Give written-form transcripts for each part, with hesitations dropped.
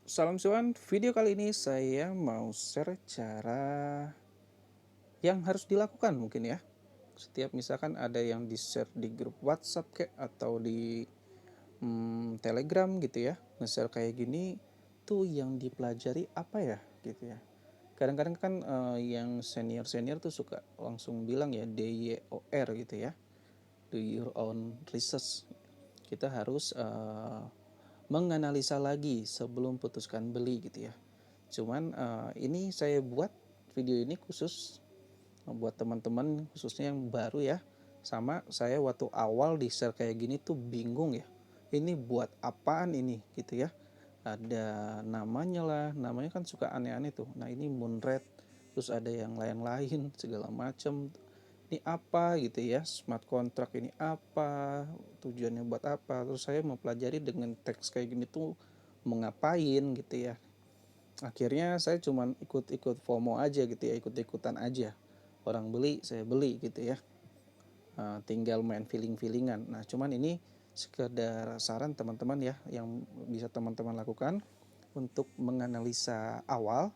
Salam cuan, video kali ini saya mau share cara yang harus dilakukan mungkin ya. Setiap misalkan ada yang di-share di grup WhatsApp kayak atau di Telegram gitu ya. Nge-share kayak gini tuh yang dipelajari apa ya gitu ya. Kadang-kadang kan yang senior-senior tuh suka langsung bilang ya DYOR gitu ya. Do your own research. Kita harus menganalisa lagi sebelum putuskan beli gitu ya. Cuman ini saya buat video ini khusus buat teman-teman khususnya yang baru ya. Sama saya waktu awal di share kayak gini tuh bingung ya. Ini buat apaan ini gitu ya. Ada namanya lah, namanya kan suka aneh-aneh tuh. Nah ini Moonred, terus ada yang lain-lain segala macam. Ini apa gitu ya, smart contract ini apa, tujuannya buat apa. Terus saya mempelajari dengan teks kayak gini tuh mau ngapain gitu ya. Akhirnya saya cuman ikut-ikut FOMO aja gitu ya, ikut-ikutan aja. Orang beli saya beli gitu ya. Tinggal main feeling-feelingan. Nah cuman ini sekedar saran teman-teman ya, yang bisa teman-teman lakukan untuk menganalisa awal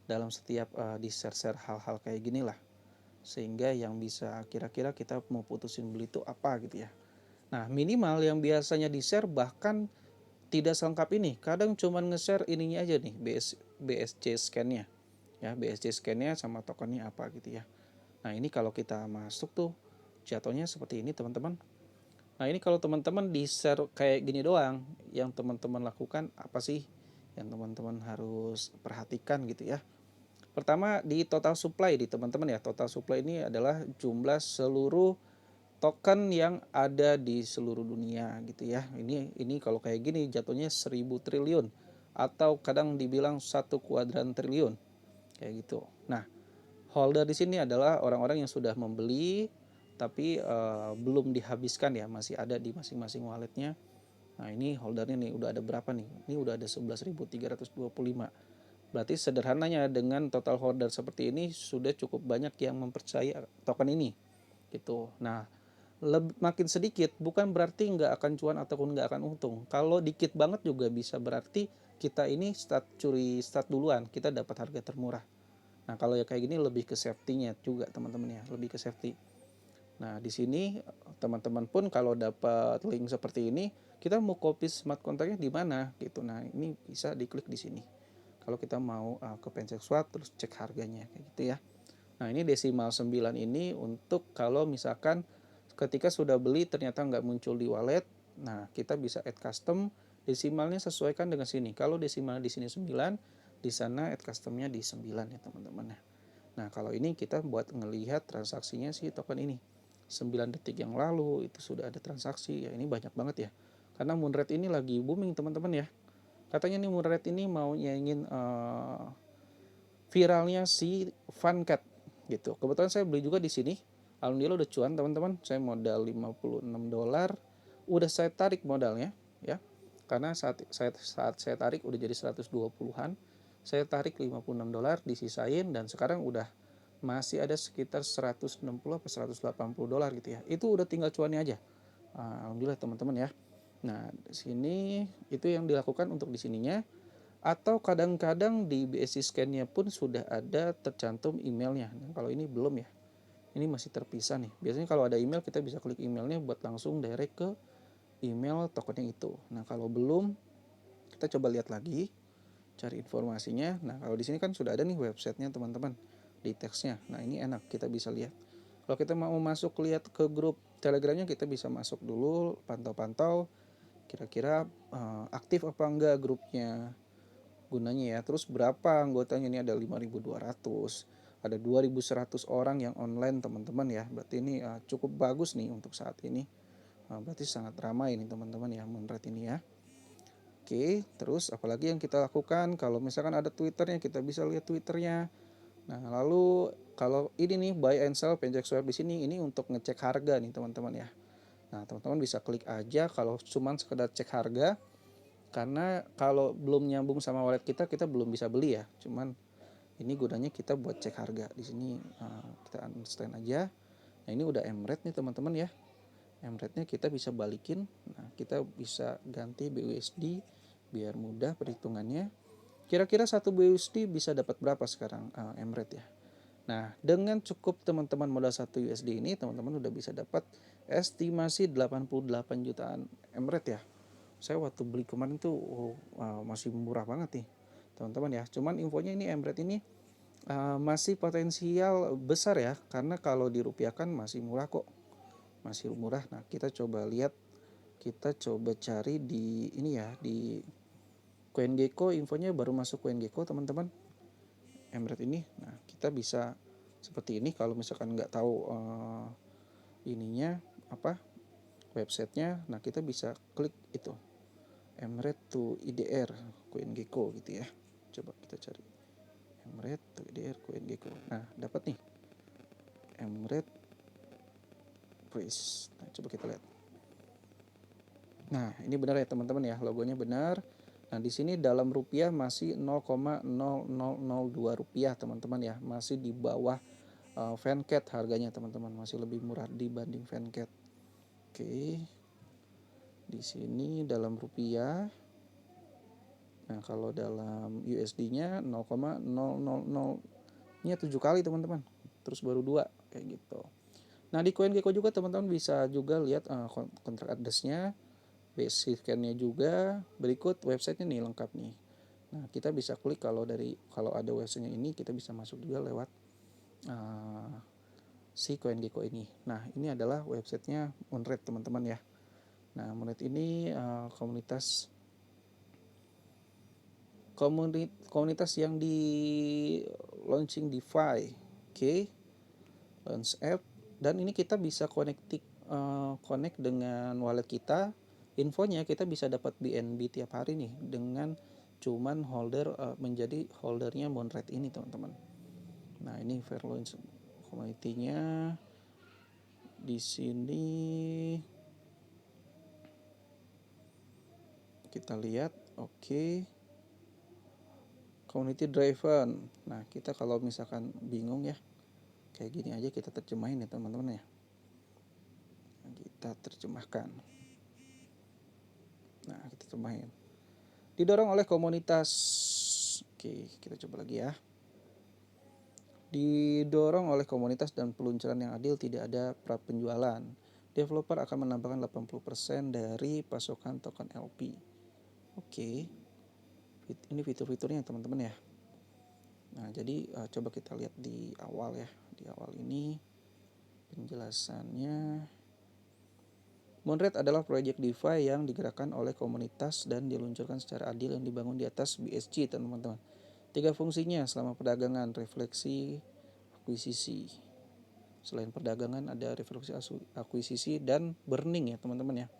dalam setiap di share-share hal-hal kayak gini lah, sehingga yang bisa kira-kira kita mau putusin beli itu apa gitu ya. Nah minimal yang biasanya di share bahkan tidak selengkap ini, kadang cuman nge-share ininya aja nih, BSC scan-nya ya, BSC scan-nya sama tokennya apa gitu ya. Nah ini kalau kita masuk tuh jatuhnya seperti ini teman-teman. Nah ini kalau teman-teman di share kayak gini doang, yang teman-teman lakukan apa sih yang teman-teman harus perhatikan gitu ya. Pertama di total supply di teman-teman ya, total supply ini adalah jumlah seluruh token yang ada di seluruh dunia gitu ya. Ini kalau kayak gini jatuhnya 1000 triliun atau kadang dibilang 1 kuadran triliun kayak gitu. Nah, holder di sini adalah orang-orang yang sudah membeli tapi belum dihabiskan ya, masih ada di masing-masing walletnya. Nah, ini holdernya nih udah ada berapa nih? Ini udah ada 11.325. Berarti sederhananya dengan total holder seperti ini sudah cukup banyak yang mempercayai token ini gitu. Nah, makin sedikit bukan berarti nggak akan cuan ataupun nggak akan untung. Kalau dikit banget juga bisa berarti kita ini curi start duluan, kita dapat harga termurah. Nah kalau ya kayak gini lebih ke safety-nya juga teman-teman ya, lebih ke safety. Nah di sini teman-teman pun kalau dapat link seperti ini, kita mau copy smart contract-nya di mana gitu. Nah ini bisa diklik di sini. Kalau kita mau ke PancakeSwap terus cek harganya kayak gitu ya. Nah ini desimal 9 ini untuk kalau misalkan ketika sudah beli ternyata nggak muncul di wallet, nah kita bisa add custom, desimalnya sesuaikan dengan sini. Kalau desimal di sini 9, di sana add customnya di 9 ya teman-teman. Nah kalau ini kita buat ngelihat transaksinya si token ini. 9 detik yang lalu itu sudah ada transaksi, ya ini banyak banget ya. Karena Moonred ini lagi booming teman-teman ya. Katanya nih Moonred ini mau nyaingin viralnya si Funcat gitu. Kebetulan saya beli juga di sini. Alhamdulillah udah cuan teman-teman. Saya modal $56. Udah saya tarik modalnya ya. Karena saat saya tarik udah jadi 120-an. Saya tarik $56 disisain dan sekarang udah masih ada sekitar 160 atau $180 gitu ya. Itu udah tinggal cuannya aja. Alhamdulillah teman-teman ya. Nah, di sini itu yang dilakukan untuk di sininya, atau kadang-kadang di BSC scan-nya pun sudah ada tercantum emailnya. Nah, kalau ini belum ya, ini masih terpisah nih. Biasanya kalau ada email kita bisa klik emailnya buat langsung direct ke email tokennya itu. Nah kalau belum, kita coba lihat lagi, cari informasinya. Nah kalau di sini kan sudah ada nih websitenya teman-teman di teksnya. Nah ini enak, kita bisa lihat. Kalau kita mau masuk lihat ke grup telegramnya, kita bisa masuk dulu, pantau-pantau kira-kira aktif apa enggak grupnya, gunanya ya. Terus berapa anggotanya, ini ada 5.200, ada 2.100 orang yang online teman-teman ya. Berarti ini cukup bagus nih untuk saat ini. Berarti sangat ramai nih teman-teman ya Moonred ini ya. Oke, terus apalagi yang kita lakukan? Kalau misalkan ada Twitternya, kita bisa lihat Twitternya. Nah lalu kalau ini nih buy and sell PancakeSwap di sini, ini untuk ngecek harga nih teman-teman ya. Nah teman-teman bisa klik aja kalau cuman sekedar cek harga, karena kalau belum nyambung sama wallet kita belum bisa beli ya. Cuman ini gunanya kita buat cek harga. Di sini kita understand aja. Nah ini udah MRED nih teman-teman ya. MRED-nya kita bisa balikin. Nah kita bisa ganti BUSD biar mudah perhitungannya. Kira-kira 1 USD bisa dapat berapa sekarang Emret ya? Nah, dengan cukup teman-teman modal 1 USD ini, teman-teman udah bisa dapat estimasi 88 jutaan Emret ya. Saya waktu beli kemarin tuh masih murah banget nih, teman-teman ya. Cuman infonya ini Emret ini masih potensial besar ya, karena kalau dirupiahkan masih murah kok, masih murah. Nah, kita coba lihat, kita coba cari di ini ya, di CoinGecko. Infonya baru masuk CoinGecko teman-teman, Emret ini. Nah, kita bisa seperti ini. Kalau misalkan nggak tahu ininya apa, websitenya, nah kita bisa klik itu Emret to IDR CoinGecko gitu ya. Coba kita cari Emret to IDR CoinGecko. Nah, dapat nih Emret Price. Nah, coba kita lihat. Nah, ini benar ya teman-teman ya, logonya benar. Nah, di sini dalam rupiah masih 0,0002 rupiah teman-teman ya, masih di bawah Fancat harganya teman-teman, masih lebih murah dibanding Fancat. Oke, di sini dalam rupiah. Nah, kalau dalam USD-nya 0,000-nya 7 kali teman-teman, terus baru 2 kayak gitu. Nah, di CoinGecko juga teman-teman bisa juga lihat kontrak address-nya, basic scan-nya juga. Berikut website-nya nih lengkap nih. Nah, kita bisa klik kalau ada website-nya ini, kita bisa masuk juga lewat si CoinGecko ini. Nah, ini adalah websitenya Moonred teman-teman ya. Nah, Moonred ini komunitas yang di launching DeFi, launch app, dan ini kita bisa connect dengan wallet kita. Infonya kita bisa dapat BNB tiap hari nih dengan cuman menjadi holdernya Moonred ini teman-teman. Nah, ini fair launch community-nya di sini kita lihat. Community driven. Nah, kita kalau misalkan bingung ya, kayak gini aja kita terjemahin ya teman-teman ya. Nah, kita terjemahkan. Nah, kita terjemahin. Didorong oleh komunitas. Oke, kita coba lagi ya. Didorong oleh komunitas dan peluncuran yang adil, tidak ada pra-penjualan. Developer akan menambahkan 80% dari pasokan token LP. Oke. Ini fitur-fiturnya teman-teman ya. Nah, jadi coba kita lihat di awal ya. Di awal ini penjelasannya. Moonred adalah proyek DeFi yang digerakkan oleh komunitas dan diluncurkan secara adil yang dibangun di atas BSC teman-teman. 3 fungsinya selama perdagangan, refleksi, akuisisi. Selain perdagangan ada refleksi, akuisisi, dan burning ya teman-teman ya.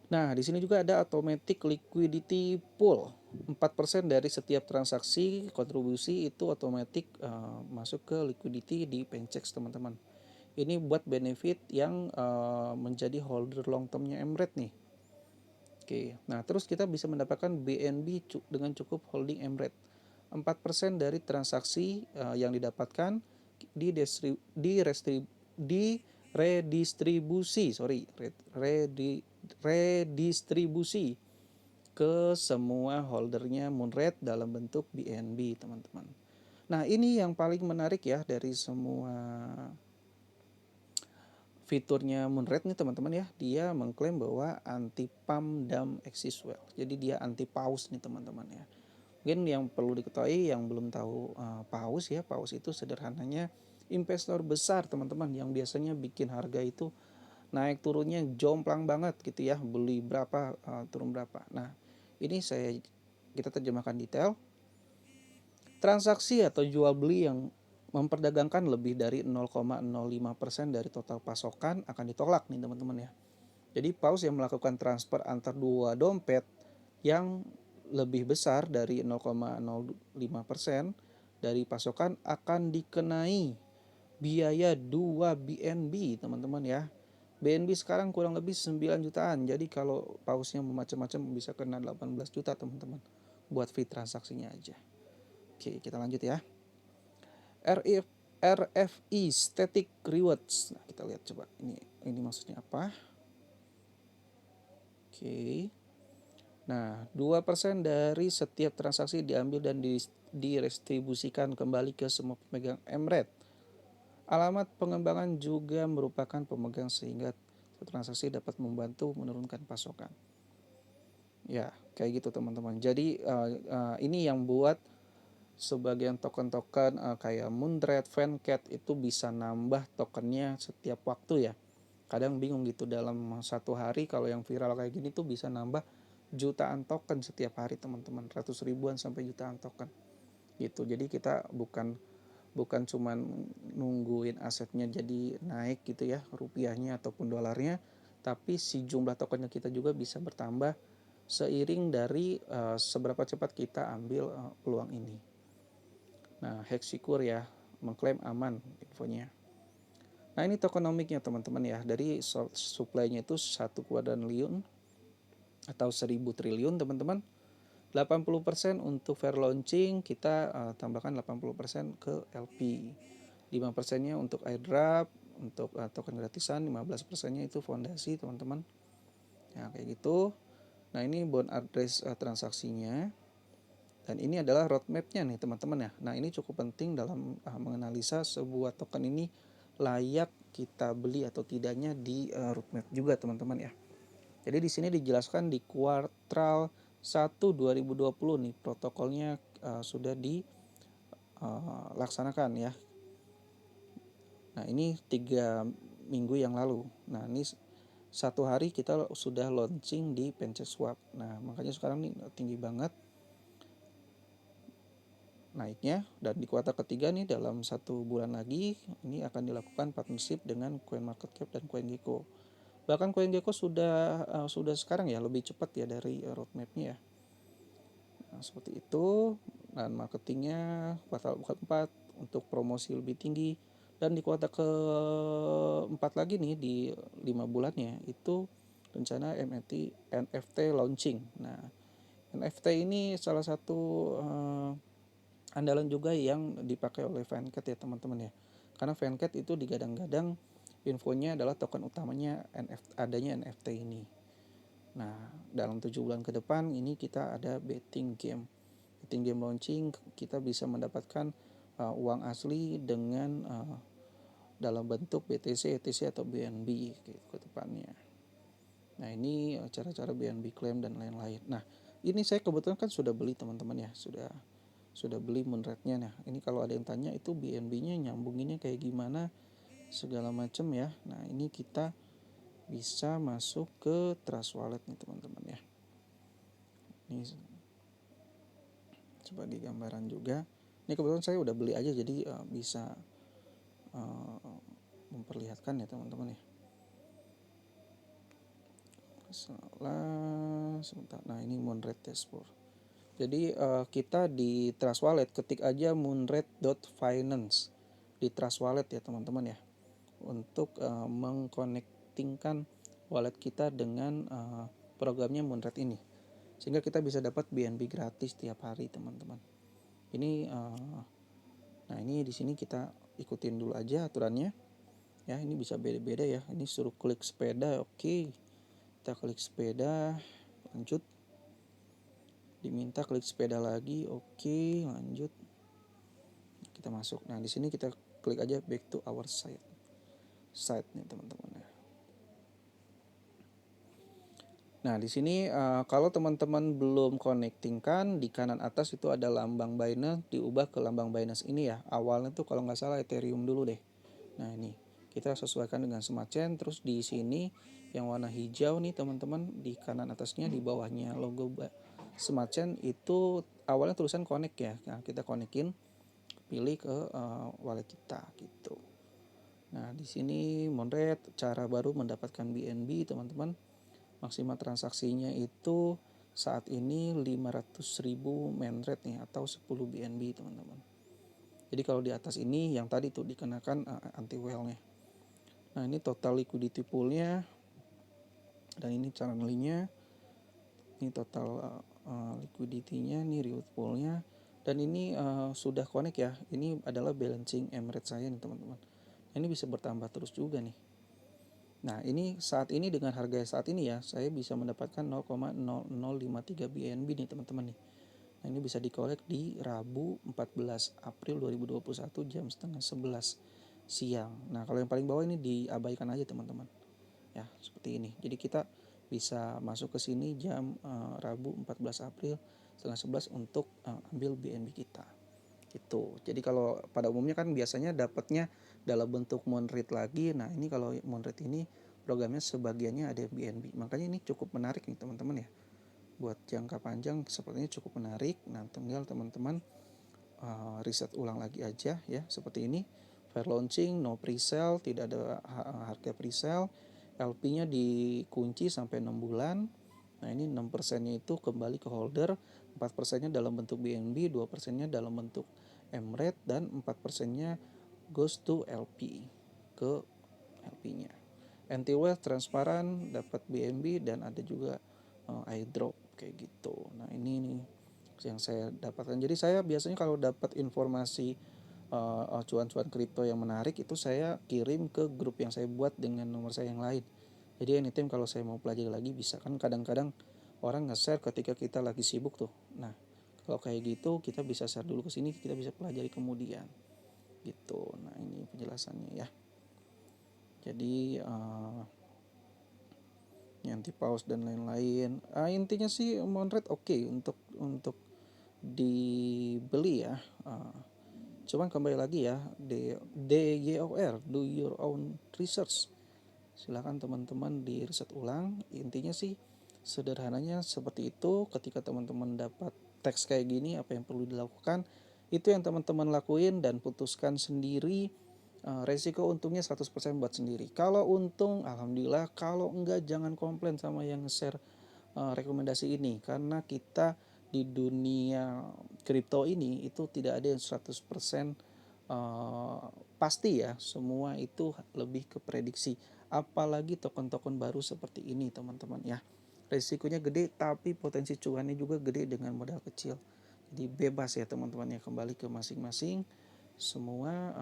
Nah, di sini juga ada automatic liquidity pool. 4% dari setiap transaksi kontribusi itu otomatis masuk ke liquidity di Penchex teman-teman. Ini buat benefit yang menjadi holder long termnya Emret nih. Oke, nah terus kita bisa mendapatkan BNB dengan cukup holding Emret. 4% dari transaksi yang didapatkan redistribusi ke semua holdernya Moonred dalam bentuk BNB teman-teman. Nah, ini yang paling menarik ya dari semua fiturnya Moonred nih teman-teman ya. Dia mengklaim bahwa anti pump dump exist well. Jadi dia anti pause nih teman-teman ya. Mungkin yang perlu diketahui yang belum tahu pause ya. Pause itu sederhananya investor besar teman-teman yang biasanya bikin harga itu naik turunnya jomplang banget gitu ya. Beli berapa turun berapa. Nah, ini kita terjemahkan detail. Transaksi atau jual beli yang memperdagangkan lebih dari 0,05% dari total pasokan akan ditolak nih teman-teman ya. Jadi paus yang melakukan transfer antar dua dompet yang lebih besar dari 0,05% dari pasokan akan dikenai biaya 2 BNB teman-teman ya. BNB sekarang kurang lebih 9 jutaan. Jadi kalau pausnya macam-macam bisa kena 18 juta teman-teman buat fee transaksinya aja. Oke, kita lanjut ya. RFI Static Rewards. Nah, kita lihat coba ini maksudnya apa. Oke. Nah, 2% dari setiap transaksi diambil dan didistribusikan kembali ke semua pemegang MRET. Alamat pengembangan juga merupakan pemegang sehingga transaksi dapat membantu menurunkan pasokan. Ya, kayak gitu teman-teman. Jadi ini yang buat sebagian token-token kayak Moonred, Fancat itu bisa nambah tokennya setiap waktu ya. Kadang bingung gitu dalam satu hari kalau yang viral kayak gini tuh bisa nambah jutaan token setiap hari teman-teman, ratus ribuan sampai jutaan token gitu. Jadi kita bukan bukan cuman nungguin asetnya jadi naik gitu ya, rupiahnya ataupun dolarnya, tapi si jumlah tokennya kita juga bisa bertambah seiring dari seberapa cepat kita ambil peluang ini. Nah, hack secure ya, mengklaim aman infonya. Nah, ini tokenomics-nya teman-teman ya. Dari supply-nya itu 1 kuadriliun atau 1000 triliun teman-teman. 80% untuk fair launching, kita tambahkan 80% ke LP. 5%-nya untuk airdrop, untuk token gratisan, 15%-nya itu fondasi teman-teman. Ya, kayak gitu. Nah, ini bond address transaksinya. Dan ini adalah roadmap-nya nih teman-teman ya. Nah, ini cukup penting dalam menganalisa sebuah token ini layak kita beli atau tidaknya di roadmap juga teman-teman ya. Jadi di sini dijelaskan di kuartal 1 2020 nih protokolnya sudah dilaksanakan ya. Nah, ini 3 minggu yang lalu. Nah, ini satu hari kita sudah launching di PancakeSwap. Nah, makanya sekarang ini tinggi banget naiknya, dan di kuartal ketiga nih dalam 1 bulan lagi ini akan dilakukan partnership dengan CoinMarketCap dan CoinGecko. Bahkan CoinGecko sudah sekarang ya lebih cepat ya dari roadmapnya ya. Nah, seperti itu. Dan marketingnya kuartal keempat untuk promosi lebih tinggi, dan di kuartal keempat lagi nih di 5 bulannya itu rencana NFT launching. Nah, NFT ini salah satu andalan juga yang dipakai oleh Fancat ya teman-teman ya. Karena Fancat itu digadang-gadang infonya adalah token utamanya adanya NFT ini. Nah, dalam 7 bulan ke depan ini kita ada betting game. Betting game launching, kita bisa mendapatkan uang asli dengan dalam bentuk BTC, ETC atau BNB gitu ke depannya. Nah, ini cara-cara BNB claim dan lain-lain. Nah, ini saya kebetulan kan sudah beli teman-teman ya, sudah beli Moonred-nya. Nah, ini kalau ada yang tanya itu BNB-nya nyambunginnya kayak gimana segala macam ya. Nah, ini kita bisa masuk ke Trust Wallet nih teman-teman ya. Ini sebagai gambaran juga. Ini kebetulan saya udah beli aja jadi bisa memperlihatkan ya teman-teman ya. Salah sebentar. Nah, ini Moonred dashboard. Jadi kita di Trust Wallet ketik aja moonred.finance di Trust Wallet ya teman-teman ya, untuk mengkonektingkan wallet kita dengan programnya Moonred ini, sehingga kita bisa dapat BNB gratis tiap hari teman-teman. Ini nah ini di sini kita ikutin dulu aja aturannya ya. Ini bisa beda-beda ya. Ini suruh klik sepeda, oke. Kita klik sepeda, lanjut. Diminta klik sepeda lagi, oke, lanjut. Kita masuk. Nah, di sini kita klik aja back to our site nih teman-teman. Nah, di sini kalau teman-teman belum connectingkan, di kanan atas itu ada lambang Binance, diubah ke lambang Binance ini ya. Awalnya tuh kalau nggak salah Ethereum dulu deh. Nah, ini kita sesuaikan dengan Smart Chain. Terus di sini yang warna hijau nih teman-teman, di kanan atasnya di bawahnya logo Smart Chain itu awalnya tulisan connect ya. Nah, kita connectin, pilih ke wallet kita gitu. Nah, di sini Moonred cara baru mendapatkan BNB teman-teman. Maksimal transaksinya itu saat ini 500.000 Moonred nih atau 10 BNB teman-teman. Jadi kalau di atas ini yang tadi tuh dikenakan anti whale-nya. Nah, ini total liquidity pool-nya, dan ini channel-nya. Ini total liquidity-nya, ini reward pool-nya, dan ini sudah connect ya. Ini adalah balancing MRET saya nih teman-teman. Ini bisa bertambah terus juga nih. Nah, ini saat ini dengan harga saat ini ya, saya bisa mendapatkan 0,0053 BNB nih teman-teman nih. Nah, ini bisa dikolek di Rabu 14 April 2021 jam setengah 11 siang. Nah, kalau yang paling bawah ini diabaikan aja teman-teman. Ya, seperti ini. Jadi kita bisa masuk ke sini jam Rabu 14 April setengah 11 untuk ambil BNB kita. Gitu. Jadi kalau pada umumnya kan biasanya dapatnya dalam bentuk Monread lagi. Nah, ini kalau Monread ini programnya sebagiannya ada BNB. Makanya ini cukup menarik nih teman-teman ya. Buat jangka panjang sepertinya cukup menarik. Nah, tinggal teman-teman riset ulang lagi aja ya, seperti ini. Fair launching, no pre-sale, tidak ada harga pre-sale. LP-nya dikunci sampai 6 bulan. Nah, ini 6%-nya itu kembali ke holder, 4%-nya dalam bentuk BNB, 2%-nya dalam bentuk MRED, dan 4%-nya goes to LP, ke LP-nya. Anti-wealth transparan, dapat BNB, dan ada juga iDrop kayak gitu. Nah, ini nih yang saya dapatkan. Jadi saya biasanya kalau dapat informasi cuan-cuan kripto yang menarik itu saya kirim ke grup yang saya buat dengan nomor saya yang lain. Jadi anytime kalau saya mau pelajari lagi bisa, kan kadang-kadang orang nge-share ketika kita lagi sibuk tuh. Nah, kalau kayak gitu kita bisa share dulu ke sini, kita bisa pelajari kemudian gitu. Nah, ini penjelasannya ya. Jadi anti pause dan lain-lain. Intinya sih Monrad oke untuk dibeli ya. Cuman kembali lagi ya, DYOR, do your own research. Silakan teman-teman di riset ulang. Intinya sih sederhananya seperti itu. Ketika teman-teman dapat teks kayak gini, apa yang perlu dilakukan, itu yang teman-teman lakuin dan putuskan sendiri. Resiko untungnya 100% buat sendiri. Kalau untung alhamdulillah, kalau enggak jangan komplain sama yang share rekomendasi ini, karena kita di dunia kripto ini itu tidak ada yang 100% pasti ya, semua itu lebih ke prediksi, apalagi token-token baru seperti ini teman-teman ya. Resikonya gede tapi potensi cuannya juga gede dengan modal kecil. Jadi bebas ya teman-teman ya, kembali ke masing-masing. Semua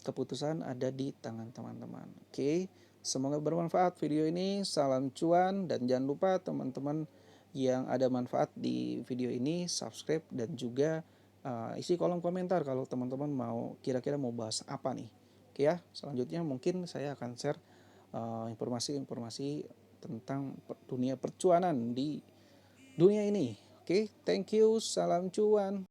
keputusan ada di tangan teman-teman. Oke, semoga bermanfaat video ini. Salam cuan, dan jangan lupa teman-teman yang ada manfaat di video ini subscribe, dan juga isi kolom komentar kalau teman-teman mau kira-kira mau bahas apa nih. Oke ya, selanjutnya mungkin saya akan share informasi-informasi tentang dunia percuanan di dunia ini. Oke, thank you, salam cuan.